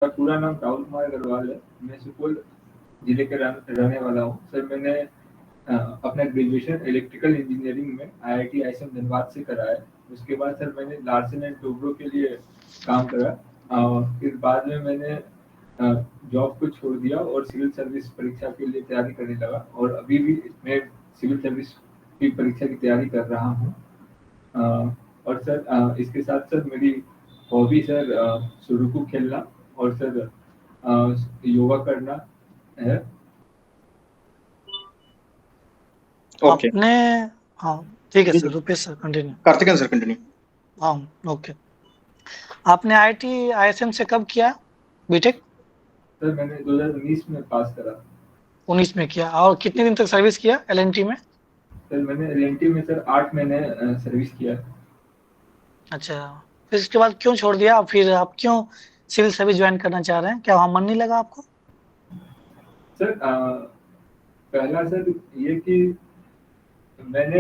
पूरा नाम राहुल कुमार अग्रवाल है। मैं सुपौल जिले के रहने वाला हूँ। सर मैंने अपना ग्रेजुएशन इलेक्ट्रिकल इंजीनियरिंग में IIT ISM धनबाद से करा है। उसके बाद सर मैंने लार्सन एंड टोब्रो के लिए काम करा। फिर बाद में मैंने जॉब को छोड़ दिया और सिविल सर्विस परीक्षा के लिए तैयारी करने लगा, और अभी भी मैं सिविल सर्विस की परीक्षा की तैयारी कर रहा हूँ। और सर इसके साथ सर मेरी हॉबी सर सुडोकू खेलना और सर योगा करना है। ओके आपने हाँ ठीक है जी सर, जी Rupesh sir continue. Karthikeyan sir continue. हाँ ओके। आपने IIT ISM से कब किया बीटेक? सर मैंने 2019 में पास करा। 19 में किया। और कितने दिन तक सर्विस किया LNT में? सर मैंने LNT में सर 8 महीने सर्विस किया। अच्छा, फिर इसके बाद क्यों छोड़ दिया? फिर आप क्यों सिविल सर्विस ज्वाइन करना चाह रहे हैं? क्या वहाँ मन नहीं लगा आपको? सर पहला सर ये कि मैंने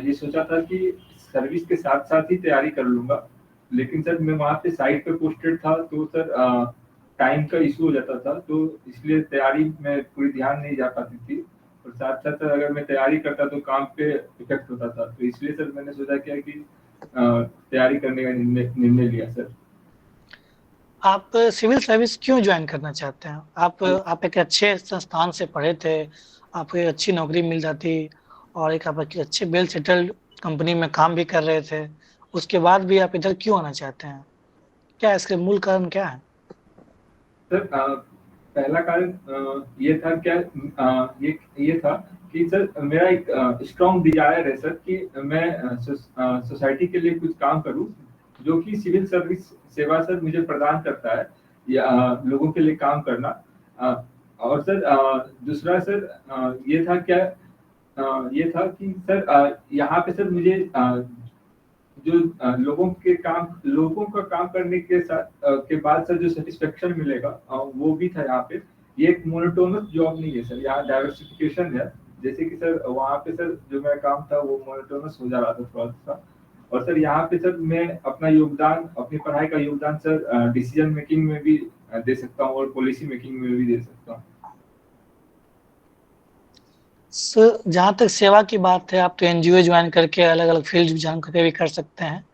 ये सोचा था कि सर्विस के साथ साथ ही तैयारी कर लूंगा, लेकिन सर मैं वहाँ पे साइट पे पोस्टेड था, तो सर टाइम का इशू हो जाता था, तो इसलिए तैयारी में पूरी ध्यान नहीं जा पाती थी। और साथ साथ अगर मैं तैयारी करता तो काम पे इफेक्ट होता था, तो इसलिए सर मैंने सोचा क्या कि तैयारी करने का निर्णय लिया सर। आप सिविल सर्विस क्यों ज्वाइन करना चाहते हैं? आप एक अच्छे संस्थान से पढ़े थे, आपको एक अच्छी नौकरी मिल जाती और एक आप एक अच्छे वेल सेटल्ड कंपनी में काम भी कर रहे थे, उसके बाद भी आप इधर क्यों आना चाहते हैं? क्या इसके मूल कारण क्या है? सर पहला कारण ये था क्या, ये था कि सर मेरा एक स्ट्रॉन्ग डिजायर है सर कि मैं सोसाइटी के लिए कुछ काम करूं, जो कि सिविल सर्विस सेवा सर मुझे प्रदान करता है, या लोगों के लिए काम करना। और सर दूसरा सर ये था क्या, ये था कि सर यहाँ पे सर मुझे जो लोगों का काम करने के साथ के बाद सर जो सेटिस्फेक्शन मिलेगा वो भी था यहाँ पे। ये एक मोनोटोनस जॉब नहीं है सर, यहाँ डाइवर्सिफिकेशन है। जैसे कि सर वहाँ पे सर जो मेरा काम था वो मोनोटोनस हो जा रहा था थोड़ा सा, और सर यहाँ पे सर मैं अपना योगदान, अपनी पढ़ाई का योगदान सर डिसीजन मेकिंग में भी दे सकता हूँ और पॉलिसी मेकिंग में भी दे सकता हूँ। सर जहाँ तक सेवा की बात है, आप तो NGO ज्वाइन करके अलग अलग फील्ड ज्वाइन करके भी कर सकते हैं।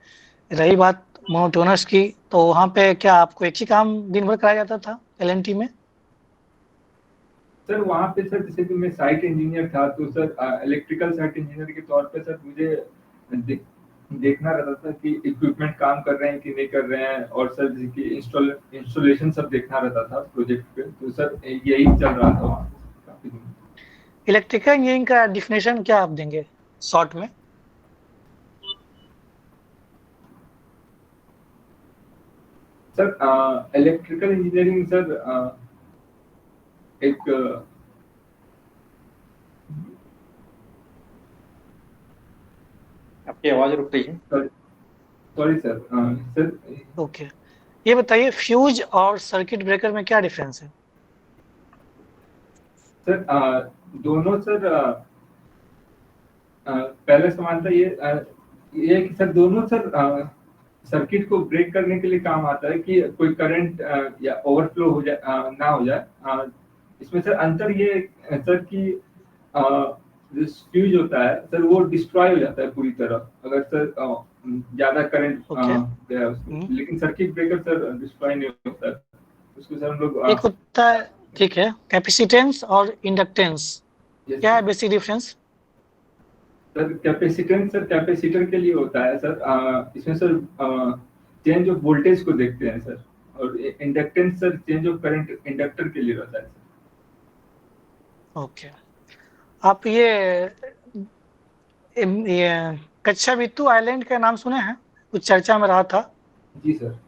रही बात मोनोटोनस की, तो वहाँ पे क्या आपको एक ही काम दिन भर कराया जाता था LNT में? सर वहाँ पे सर जैसे कि मैं साइट इंजीनियर था, तो सर इलेक्ट्रिकल साइट इंजीनियर के तौर पे सर मुझे दे, देखना रहता था कि इक्विपमेंट काम कर रहे हैं कि नहीं कर रहे हैं, और सर जैसे कि इंस्टॉलेशन सब देखना रहता था प्रोजेक्ट पे, तो सर यही चल रहा था वहाँ पे काफी दिन। इलेक्ट्रिकल इंजीनियरिंग का डिफिनेशन क्या आप देंगे शॉर्ट में? सर इलेक्ट्रिकल इंजीनियरिंग सर एक आपकी आवाज रुक रही है। सॉरी सर सर ओके, ये बताइए फ्यूज और सर्किट ब्रेकर में क्या डिफरेंस है? सर दोनों सर पहले समानता ये है कि सर दोनों सर सर्किट को ब्रेक करने के लिए काम आता है कि कोई करंट या ओवरफ्लो हो जाए, ना हो जाए। इसमें सर अंतर ये है, सर कि जो फ्यूज होता है सर वो डिस्ट्रॉय हो जाता है पूरी तरह अगर सर ज्यादा करंट ओके। गया उसको, लेकिन सर्किट ब्रेकर सर डिस्ट्रॉय नहीं होता है उसको सर हम लोग एक होता है, ठीक है, कैपेसिटेंस और इंडक्टेंस, क्या है basic difference? Sir capacitance sir capacitor के लिए होता है सर, इसमें सर चेंज ऑफ वोल्टेज को देखते हैं सर, और inductance sir change of current inductor के लिए रहता है सर। ओके। आप ये कच्चा बिट्टू आइलैंड का नाम सुने हैं? कुछ चर्चा में रहा था, जी सर।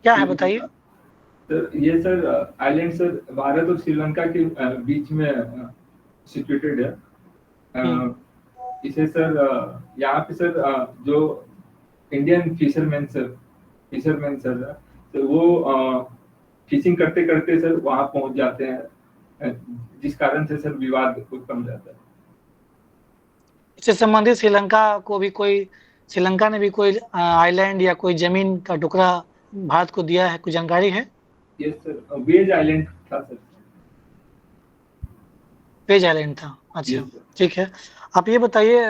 क्या है बताइए? सर ये सर आइलैंड सर भारत और श्रीलंका के बीच में सिचुएटेड है। इसे सर यहाँ पे सर जो इंडियन फिशरमैन सर तो वो फिशिंग करते करते सर वहां पहुंच जाते हैं, जिस कारण से सर विवाद उत्पन्न हो जाता है। इससे संबंधित श्रीलंका ने भी कोई आइलैंड या कोई जमीन का टुकड़ा भारत को दिया है? कुछ जानकारी है? यस सर, वेज आइलैंड था सर। पेज आइलैंड था, अच्छा। Yes sir. ठीक है, आप ये बताइए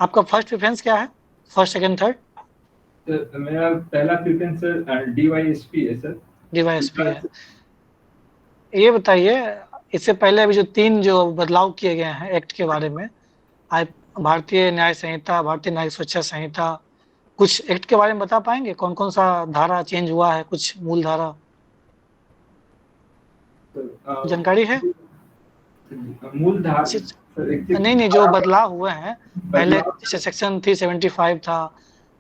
आपका फर्स्ट प्रेफरेंस क्या है, फर्स्ट सेकंड थर्ड? सर मेरा पहला प्रेफरेंस सर DYSP है सर। डीवाईएसपी है। ये बताइए, इससे पहले अभी जो 3 जो बदलाव किए गए हैं एक्ट के बारे में, आज भारतीय न्याय संहिता, भारतीय न्यायिक सुरक्षा संहिता, कुछ एक्ट के बारे में बता पाएंगे कौन कौन सा धारा चेंज हुआ है, कुछ मूल धारा सर जानकारी है? मूल धारा सर, नहीं नहीं, जो बदलाव हुए हैं पहले, बदलाव जैसे सेक्शन 375 था,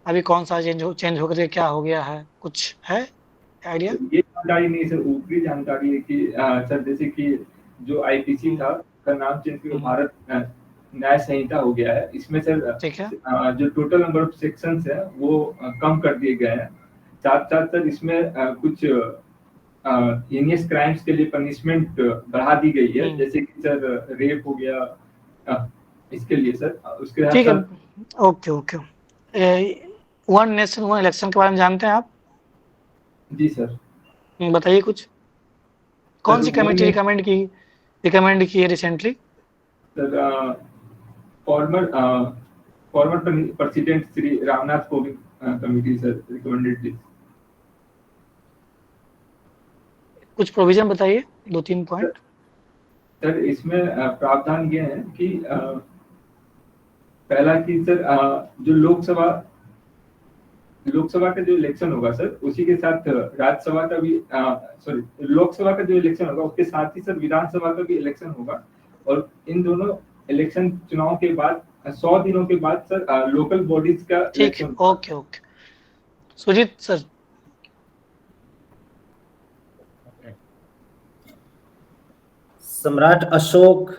अभी कौन सा चेंज होकर के क्या हो गया है, कुछ है आइडिया? ये जानकारी नहीं सर, ऊपरी जानकारी है कि सर जैसे कि जो IPC था का नाम चेंज करके भारत न्याय संहिता हो गया है। इसमें सर ठीक है। जो टोटल नंबर ऑफ सेक्शंस है वो कम कर दिए गए हैं। साथ साथ सर इसमें कुछ हीनियस क्राइम्स के लिए पनिशमेंट बढ़ा दी गई है, जैसे कि सर रेप हो गया, इसके लिए सर उसके ठीक है, साथ। Okay okay. One nation one election के बारे में जानते हैं आप? जी सर। बताइए कुछ, कौन सी सर कमेटी रिकमेंड की है recently? Sir former former president Shri Ramnath Kovind committee sir recommended this. कुछ प्रोविजन बताइए, 2-3 पॉइंट। सर इसमें प्रावधान ये है कि पहला कि सर जो लोकसभा का जो इलेक्शन होगा सर, उसी के साथ राज्यसभा का भी सॉरी लोकसभा का जो इलेक्शन होगा उसके साथ ही सर विधानसभा का भी इलेक्शन होगा। और इन दोनों इलेक्शन चुनाव के बाद 100 दिनों के बाद सर लोकल बॉडीज का ठीक है, election. Okay okay. Sujeet sir. सम्राट अशोक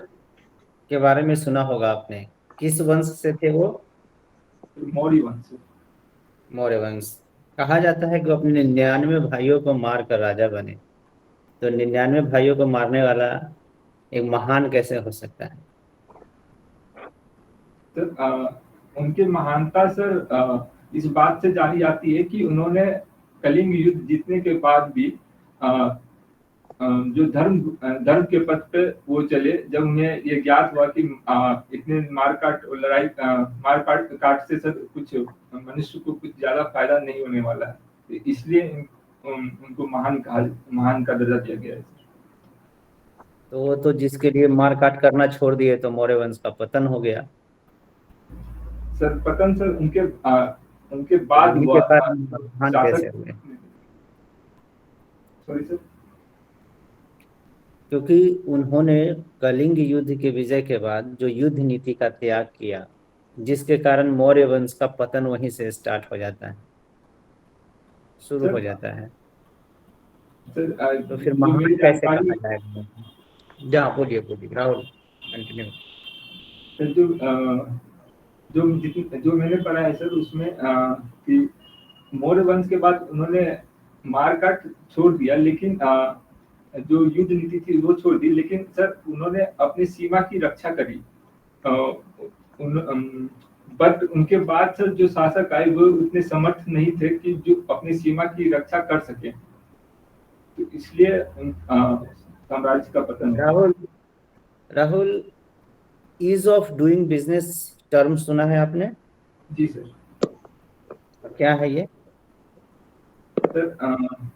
के बारे में सुना होगा आपने, किस वंश से थे वो? मौर्य वंश। मौर्य वंश। कहा जाता है कि वो अपने 99 भाइयों को मार कर राजा बने, तो 99 भाइयों को मारने वाला एक महान कैसे हो सकता है? सर उनकी महानता सर इस बात से जानी जाती है कि उन्होंने कलिंग युद्ध जीतने के बाद भी जो धर्म के पथ पे वो चले, जब उन्हें ये ज्ञात हुआ कि इतने मारकाट और लड़ाई काट से सर कुछ मनुष्य को कुछ ज्यादा फायदा नहीं होने वाला है, तो इसलिए उनको महान का दर्जा दिया गया है। तो वो तो जिसके लिए मार काट करना छोड़ दिए तो मौर्य वंश का पतन हो गया। सर पतन सर उनके बाद उनके हुआ। बाद महान कैसे हुए? Sorry sir. क्योंकि उन्होंने कलिंग युद्ध के विजय के बाद जो युद्ध नीति का त्याग किया, जिसके कारण मौर्य वंश का पतन वहीं से स्टार्ट हो जाता है, शुरू हो जाता है। सर तो फिर जो महान मेरी कैसे जानकारी कहा जाएगा? जहाँ बोलिए बोलिए राहुल, कंटिन्यू। सर जो मैंने पढ़ा है सर उसमें कि मौर्य वंश के बाद उन्होंने मारकाट छोड़ दिया, लेकिन जो युद्ध नीति थी वो छोड़ दी, लेकिन सर उन्होंने अपनी सीमा की रक्षा करी। बट उनके बाद सर जो शासक आए वो उतने समर्थ नहीं थे कि जो अपनी सीमा की रक्षा कर सके, तो इसलिए साम्राज्य का पतन हुआ। Rahul, ease of doing business term सुना है आपने? जी सर। क्या है ये? Sir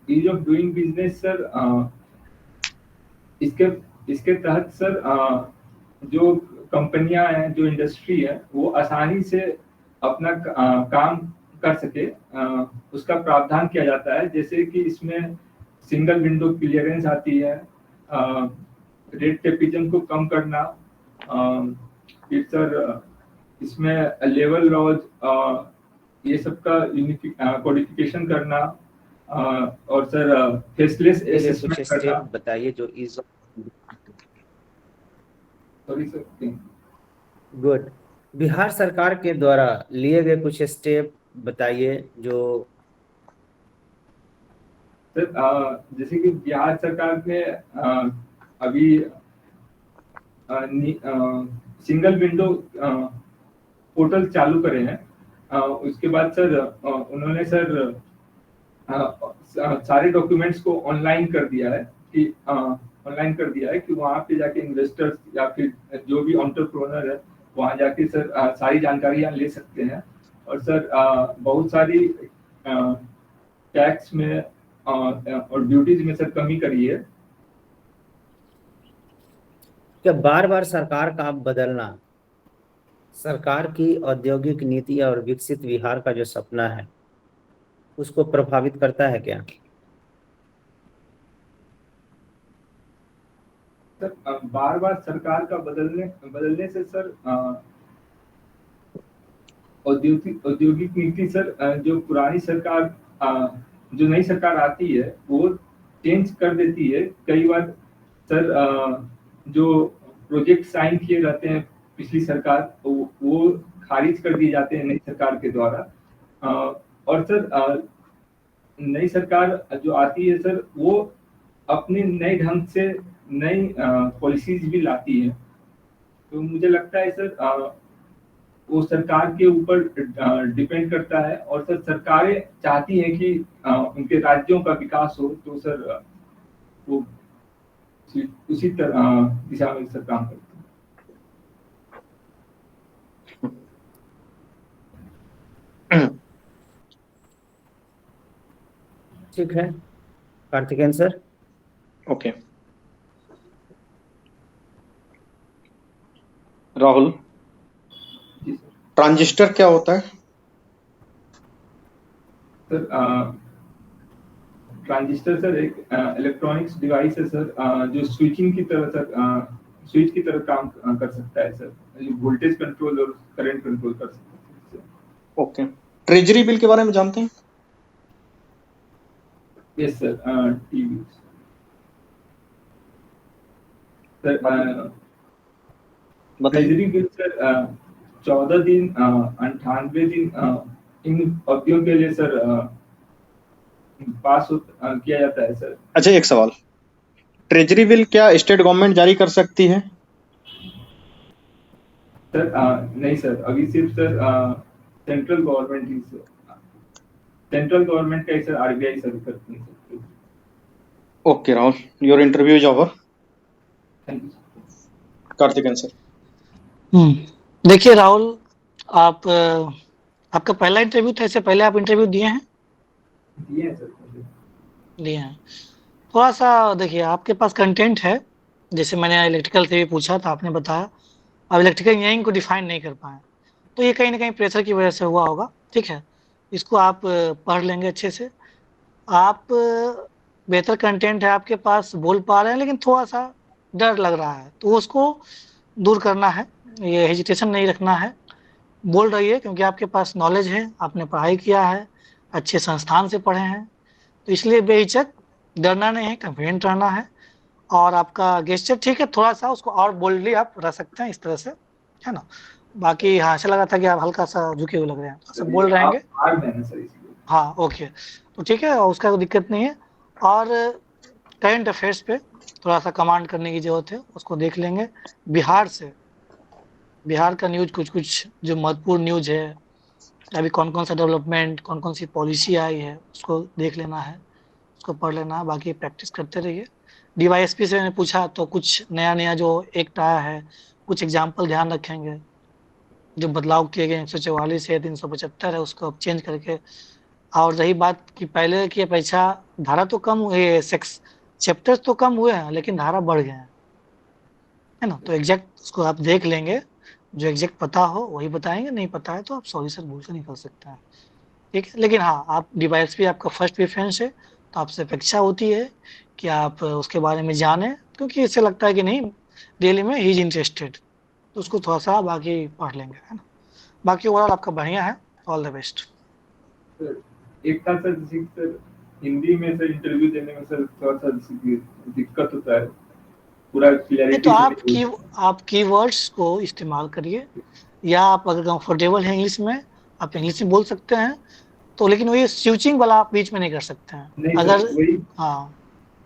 ease of doing business sir इसके तहत सर जो कंपनियां हैं, जो इंडस्ट्री है, वो आसानी से अपना काम कर सके, उसका प्रावधान किया जाता है। जैसे कि इसमें सिंगल विंडो क्लियरेंस आती है, रेट टेपिज्म को कम करना, फिर सर इसमें लेवल लॉज ये सब का कोडिफिकेशन करना, और सर फेसलेस असेसमेंट करना। बताइए जो ease of. Sorry sir. Good. Bihar सरकार के द्वारा लिए गए कुछ स्टेप बताइए जो। सर जैसे कि बिहार सरकार ने अभी सिंगल विंडो पोर्टल चालू करे हैं। उसके बाद सर उन्होंने सर सारे डॉक्यूमेंट्स को ऑनलाइन कर दिया है कि वहाँ पे जाके इन्वेस्टर्स या फिर जो भी एंटरप्रेन्योर है वहाँ जाके सर सारी जानकारियाँ ले सकते हैं। और सर बहुत सारी टैक्स में और ड्यूटीज में सर कमी करी है। क्या बार बार सरकार का बदलना सरकार की औद्योगिक नीति और विकसित बिहार का जो सपना है उसको प्रभावित करता है क्या? सर बार बार सरकार का बदलने से सर औद्योगिक नीति सर जो पुरानी सरकार जो नई सरकार आती है वो चेंज कर देती है। कई बार सर जो प्रोजेक्ट साइन किए जाते हैं पिछली सरकार वो खारिज कर दिए जाते हैं नई सरकार के द्वारा। और सर नई सरकार जो आती है सर वो अपने नए ढंग से नई पॉलिसीज भी लाती है। तो मुझे लगता है सर वो सरकार के ऊपर डिपेंड करता है। और सर सरकारें चाहती हैं कि उनके राज्यों का विकास हो तो सर वो उसी तरह दिशा में सर काम करते हैं। ठीक है Karthikeyan sir. Okay Rahul, transistor क्या होता है? सर ट्रांजिस्टर सर एक इलेक्ट्रॉनिक्स डिवाइस है सर जो स्विचिंग की तरह सर स्विच की तरह काम कर सकता है सर, जो वोल्टेज कंट्रोल और करंट कंट्रोल कर सकता है। ओके, ट्रेजरी बिल के बारे में जानते हैं? Yes sir, TV sir treasury bill sir 14 दिन 98 दिन इन अवधियों के लिए सर पास किया जाता है सर। अच्छा, एक सवाल, ट्रेजरी बिल क्या स्टेट गवर्नमेंट जारी कर सकती है? सर नहीं सर, अभी सिर्फ सर सेंट्रल गवर्नमेंट ही सेंट्रल गवर्नमेंट का ही सर आरबीआई सर करती है। Okay Rahul, your interview is over. Thank you. Karthikeyan sir. देखिए राहुल, आप आपका पहला इंटरव्यू था, इससे पहले आप इंटरव्यू दिए हैं? दिए हैं सर, दिए हैं। थोड़ा सा देखिए, आपके पास कंटेंट है, जैसे मैंने इलेक्ट्रिकल से भी पूछा था, आपने बताया आप इलेक्ट्रिकल इंजीनियरिंग को डिफाइन नहीं कर पाए, तो ये कहीं ना कहीं प्रेशर की वजह से हुआ होगा। ठीक है, इसको आप पढ़ लेंगे अच्छे से। आप बेहतर कंटेंट है आपके पास, बोल पा रहे हैं, लेकिन थोड़ा सा डर लग रहा है, तो उसको दूर करना है, ये हेजिटेशन नहीं रखना है, बोल रही है, क्योंकि आपके पास नॉलेज है, आपने पढ़ाई किया है, अच्छे संस्थान से पढ़े हैं, तो इसलिए बेहिचक डरना नहीं है, कॉन्फिडेंट रहना है। और आपका गेस्चर ठीक है, थोड़ा सा उसको और बोल्डली आप रह सकते हैं इस तरह से, है ना। बाकी हाँ, ऐसा लगा था कि आप हल्का सा झुके हुए लग रहे हैं, तो बोल रहेंगे। हाँ ओके, तो ठीक है, उसका कोई दिक्कत नहीं है। और करंट अफेयर्स पे थोड़ा सा कमांड करने की जरूरत है, उसको देख लेंगे। बिहार से, बिहार का न्यूज कुछ जो महत्वपूर्ण न्यूज है, अभी कौन कौन सा डेवलपमेंट, कौन कौन सी पॉलिसी आई है, उसको देख लेना है, उसको पढ़ लेना है। बाकी प्रैक्टिस करते रहिए। डीवाईएसपी से मैंने पूछा तो कुछ नया नया जो एक्ट आया है, कुछ एग्जाम्पल ध्यान रखेंगे, जो बदलाव किए गए 144 है, 375 है, उसको अब चेंज करके। और रही बात कि पहले की अपेक्षा धारा तो कम हुए, चैप्टर्स तो कम हुए हैं, लेकिन धारा बढ़ गए हैं, है ना। तो एग्जैक्ट उसको आप देख लेंगे, जो एग्जैक्ट पता हो वही बताएंगे, नहीं पता है तो आप सॉरी सर बोल के निकल सकते हैं। ठीक है, लेकिन हाँ, आप डीवाईएसपी आपका फर्स्ट प्रेफरेंस है, तो आपसे अपेक्षा होती है कि आप उसके बारे में जानें, क्योंकि इससे लगता है कि नहीं रियली में ही इज इंटरेस्टेड, तो उसको थोड़ा सा बाकी पढ़ लेंगे, है ना। बाकी ओवरऑल आपका बढ़िया है, ऑल द बेस्ट। एक था सर, सर हिंदी में सर इंटरव्यू देने में सर थोड़ा सा दिक्कत होता है, पूरा क्लैरिटी। तो आप कीवर्ड्स को इस्तेमाल करिए, या आप अगर कंफर्टेबल है इंग्लिश में, आप इंग्लिश में बोल सकते हैं, तो लेकिन वही स्विचिंग वाला आप बीच में नहीं कर सकते हैं। नहीं अगर वही, हाँ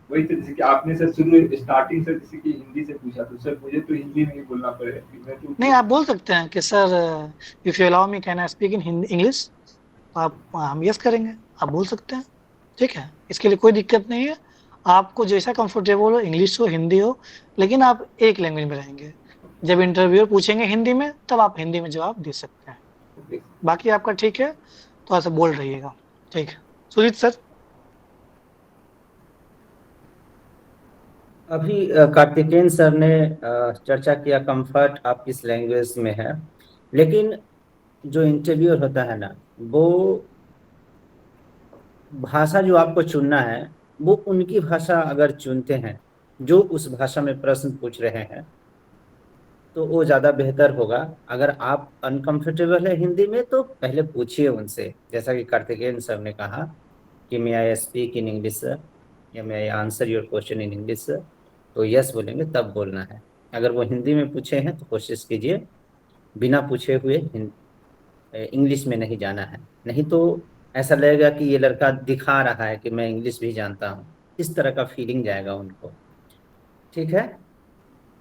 वही तो जैसे कि आपने सर शुरू स्टार्टिंग से किसी की हिंदी से पूछा, तो सर मुझे तो हिंदी में ही बोलना पड़ेगा, मैं तो नहीं, आप बोल सकते हैं कि sir if you allow me can I speak in English, तो आप हम यस करेंगे, आप बोल सकते हैं। ठीक है, इसके लिए कोई दिक्कत नहीं है। आपको जैसा कंफर्टेबल हो, इंग्लिश हो, हिंदी हो, लेकिन आप एक लैंग्वेज में रहेंगे। जब इंटरव्यूअर पूछेंगे हिंदी में, तब आप हिंदी में जवाब दे सकते हैं। ओके बाकी आपका ठीक है, थोड़ा सा बोल रहिएगा। ठीक है, सुजीत सर। अभी कार्तिकेयन सर ने चर्चा किया कंफर्ट आप किस लैंग्वेज में है, लेकिन जो इंटरव्यूअर होता है ना, वो भाषा जो आपको चुनना है, वो उनकी भाषा अगर चुनते हैं जो उस भाषा में प्रश्न पूछ रहे हैं, तो वो ज़्यादा बेहतर होगा। अगर आप अनकंफर्टेबल है हिंदी में, तो पहले पूछिए उनसे, जैसा कि कार्तिकेयन सर ने कहा कि may I speak in English sir, या may I answer your question in English sir, तो यस बोलेंगे तब बोलना है। अगर वो हिंदी में पूछे हैं तो कोशिश कीजिए बिना पूछे हुए इंग्लिश में नहीं जाना है, नहीं तो ऐसा लगेगा कि ये लड़का दिखा रहा है कि मैं इंग्लिश भी जानता हूँ, इस तरह का फीलिंग जाएगा उनको। ठीक है,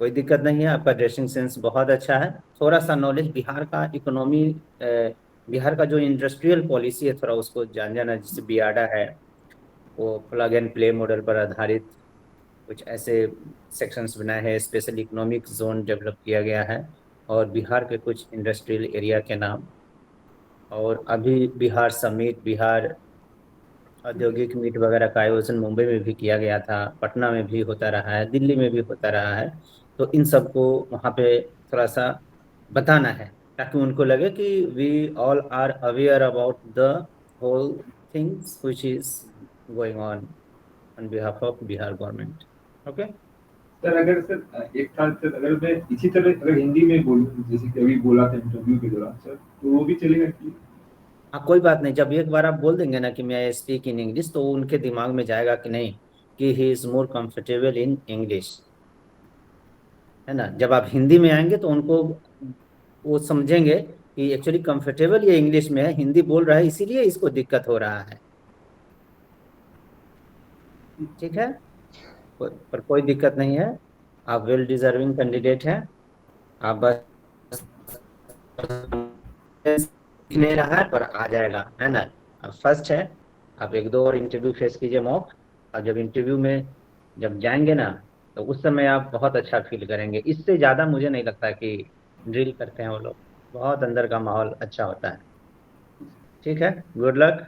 कोई दिक्कत नहीं है, आपका ड्रेसिंग सेंस बहुत अच्छा है। थोड़ा सा नॉलेज बिहार का इकोनॉमी, बिहार का जो इंडस्ट्रियल पॉलिसी है, थोड़ा उसको जान जाना, जैसे बियाडा है, वो प्लग एंड प्ले मॉडल पर आधारित कुछ ऐसे सेक्शंस बनाए हैं, स्पेशल इकोनॉमिक जोन डेवलप किया गया है, और बिहार के कुछ इंडस्ट्रियल एरिया के नाम। और अभी बिहार समिट, बिहार औद्योगिक मीट वगैरह का आयोजन मुंबई में भी किया गया था, पटना में भी होता रहा है, दिल्ली में भी होता रहा है। तो इन सबको वहाँ पे थोड़ा सा बताना है, ताकि उनको लगे कि we all are aware about the whole things which is going on behalf of Bihar government. Okay sir, अगर सर एक साल सर अगर मैं इसी तरह अगर हिंदी में बोलूं जैसे कि अभी बोला था इंटरव्यू के दौरान सर, तो वो भी चलेगा कि? हाँ, कोई बात नहीं, जब एक बार आप बोल देंगे ना कि मैं आई स्पीक इन इंग्लिश, तो उनके दिमाग में जाएगा कि नहीं, कि he is more comfortable in English, है ना। जब आप हिंदी में आएंगे तो उनको वो समझेंगे कि एक्चुअली कंफर्टेबल ये इंग्लिश में है, हिंदी बोल रहा है इसीलिए इसको दिक्कत हो रहा है। ठीक है, पर कोई दिक्कत नहीं है, आप वेल डिजर्विंग कैंडिडेट हैं। आप बस नहीं रहा है पर आ जाएगा, है ना। अब फर्स्ट है, आप एक दो और इंटरव्यू फेस कीजिए मॉक, और जब इंटरव्यू में जब जाएंगे ना, तो उस समय आप बहुत अच्छा फील करेंगे। इससे ज़्यादा मुझे नहीं लगता कि ड्रिल करते हैं वो लोग, बहुत अंदर का माहौल अच्छा होता है। ठीक है, good luck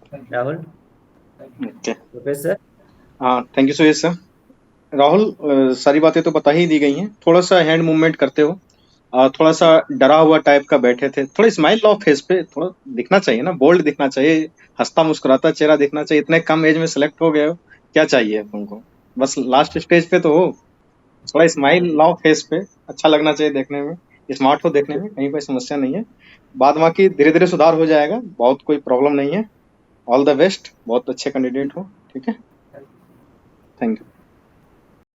thank Rahul. You. Okay, professor. हाँ, thank you Suresh sir. Rahul, सारी बातें तो बता ही दी गई हैं। थोड़ा सा हैंड मूवमेंट करते हो, थोड़ा सा डरा हुआ टाइप का बैठे थे, थोड़ा स्माइल लाओ फेस पे, थोड़ा दिखना चाहिए ना, बोल्ड दिखना चाहिए, हंसता मुस्कुराता चेहरा दिखना चाहिए। इतने कम एज में सेलेक्ट हो गए हो, क्या चाहिए तुमको? बस लास्ट स्टेज पे तो हो, थोड़ा स्माइल लाओ फेस पे, अच्छा लगना चाहिए देखने में, स्मार्ट हो देखने में, कहीं कोई समस्या नहीं है। बाद बाकी धीरे धीरे सुधार हो जाएगा, बहुत कोई प्रॉब्लम नहीं है। ऑल द बेस्ट, बहुत अच्छे कैंडिडेट हो। ठीक है, थैंक यू।